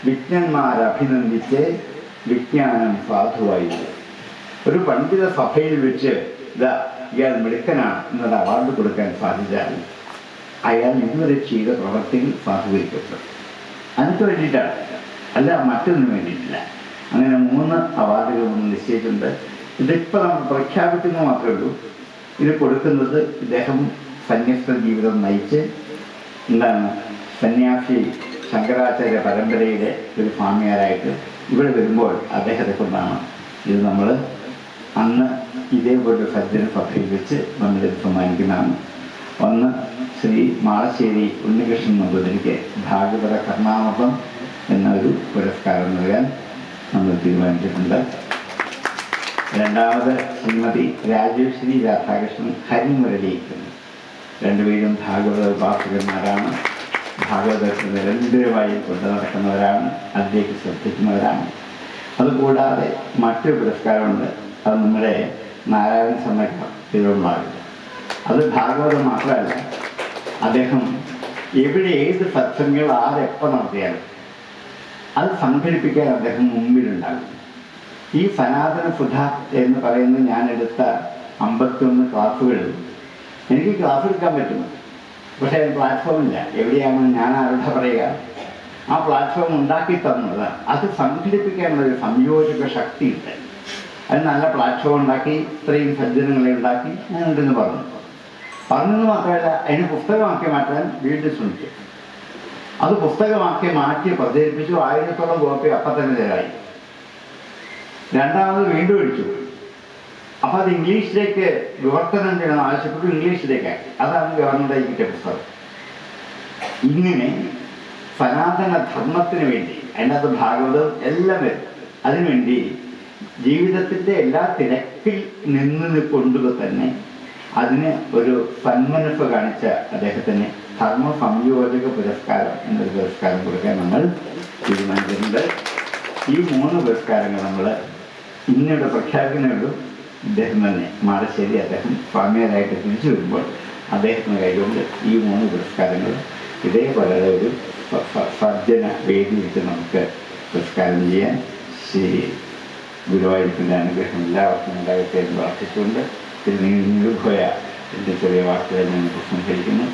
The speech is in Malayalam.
വിജ്ഞന്മാരഭിനന്ദിച്ച് വിജ്ഞാനം സാധുവായി. ഒരു പണ്ഡിത സഭയിൽ വെച്ച് ഇയാൾ മിടുക്കനാണ് എന്നൊരു അവാർഡ് കൊടുക്കാൻ സാധിച്ചാൽ അയാൾ ഇതുവരെ ചെയ്ത പ്രവർത്തിയിൽ സാധൂകരിക്കപ്പെടും. അതിനു വേണ്ടിയിട്ടാണ്, അല്ല മറ്റൊന്നും വേണ്ടിയിട്ടില്ല. അങ്ങനെ 3 അവാർഡുകൾ നമ്മൾ നിശ്ചയിച്ചിട്ടുണ്ട്. ഇതിപ്പോൾ നമ്മൾ പ്രഖ്യാപിക്കുന്നത് മാത്രമേ ഉള്ളൂ. ഇത് കൊടുക്കുന്നത് ഇദ്ദേഹം സന്യസ്ത ജീവിതം നയിച്ച് സന്യാസി ശങ്കരാചാര്യ പരമ്പരയിലെ ഒരു സ്വാമിയാരായിട്ട് ഇവിടെ വരുമ്പോൾ അദ്ദേഹത്തെ കൊണ്ടാണ് ഇത് നമ്മൾ അന്ന് ഇതേപോലൊരു സജ്ജന സഭയിൽ വെച്ച് നമ്മളിത് സമ്മാനിക്കുന്നതാണ്. ഒന്ന് ശ്രീ മാളശ്ശേരി ഉണ്ണികൃഷ്ണൻ നമ്പൂതിരിക്ക് ഭാഗവത കർണാമൃതം എന്നൊരു പുരസ്കാരം നൽകാൻ നമ്മൾ തീരുമാനിച്ചിട്ടുണ്ട്. രണ്ടാമത് ശ്രീമതി രാജേശ്വരി രാധാകൃഷ്ണൻ ഹരിമുരളി. രണ്ടുപേരും ഭാഗവത ഉപാസകന്മാരാണ്. ഭാഗവതത്തെ നിരന്തരമായി കൊണ്ടു നടക്കുന്നവരാണ്, അതിലേക്ക് ശ്രദ്ധിക്കുന്നവരാണ്. അതുകൂടാതെ മറ്റൊരു പുരസ്കാരമുണ്ട്. അത് നമ്മുടെ നാരായണ സമയത്ത് തിരുവമ്പാടുണ്ട്. അത് ഭാഗവതം മാത്രമല്ല, അദ്ദേഹം എവിടെ ഏത് സത്സംഗങ്ങൾ ആരെപ്പോൾ നടത്തിയാലും അത് സംഘടിപ്പിക്കാൻ അദ്ദേഹം മുമ്പിലുണ്ടാകും. ഈ സനാതന സുധ എന്ന് പറയുന്ന ഞാൻ എടുത്ത 51 ക്ലാസ്സുകളിൽ എനിക്ക് ക്ലാസ് എടുക്കാൻ പറ്റുന്നു. പക്ഷേ അതിന് പ്ലാറ്റ്ഫോമില്ല. എവിടെയാണ് ഞാൻ ആരോട് പറയുക? ആ പ്ലാറ്റ്ഫോം ഉണ്ടാക്കി തന്നത് അത് സംഘടിപ്പിക്കാനുള്ളൊരു സംയോജക ശക്തിയുണ്ട്. അത് നല്ല പ്ലാറ്റ്ഫോം ഉണ്ടാക്കി ഇത്രയും സജ്ജനങ്ങളെ ഉണ്ടാക്കി ഞാനുണ്ടെന്ന് പറഞ്ഞെന്ന് മാത്രമല്ല, അതിന് പുസ്തകമാക്കി മാറ്റാൻ വീണ്ടും ശ്രമിച്ചു. അത് പുസ്തകമാക്കി മാറ്റി പ്രചരിപ്പിച്ചു. 1000-ഓളം കോപ്പി അപ്പം തന്നെ തരായി. രണ്ടാമത് വീണ്ടും അടിച്ചു. അപ്പം അത് ഇംഗ്ലീഷിലേക്ക് വിവർത്തനം ചെയ്യണമെന്ന് ആവശ്യപ്പെട്ടു. ഇംഗ്ലീഷിലേക്കാക്കി. അതാണ് ഗവൺമെൻറ് കിട്ടിയ പുസ്തകം. ഇങ്ങനെ സനാതന ധർമ്മത്തിന് വേണ്ടി, അതിനകത്ത് ഭാഗവതം എല്ലാം വരും. അതിനുവേണ്ടി ജീവിതത്തിൻ്റെ എല്ലാ തിരക്കിൽ നിന്ന് കൊണ്ടുക തന്നെ അതിന് ഒരു സന്മനസ് കാണിച്ച അദ്ദേഹത്തിന് ധർമ്മ സംയോജക പുരസ്കാരം എന്നൊരു പുരസ്കാരം കൊടുക്കാൻ നമ്മൾ തീരുമാനിച്ചിട്ടുണ്ട്. ഈ 3 പുരസ്കാരങ്ങൾ നമ്മൾ ഇന്നിവിടെ പ്രഖ്യാപിക്കുന്നുള്ളൂ. ഇദ്ദേഹം തന്നെ മാളശ്ശേരി അദ്ദേഹം സ്വാമിയാരായിട്ട് തിരിച്ചു വരുമ്പോൾ അദ്ദേഹത്തിന് കൈകൊണ്ട് ഈ 3 പുരസ്കാരങ്ങൾ ഇതേപോലെ ഒരു സജ്ജന വേദി വെച്ച് നമുക്ക് പുരസ്കാരം ചെയ്യാൻ ശ്രീ ഗുരുവായൂരപ്പൻ്റെ അനുഗ്രഹം എല്ലാവർക്കും ഉണ്ടാകട്ടെ എന്ന് പ്രാർത്ഥിച്ചുകൊണ്ട് ഇതിൽ നീണ്ടുപോയ എൻ്റെ ചെറിയ വാക്കുകൾ ഞാൻ പ്രസംഗിക്കുന്നു.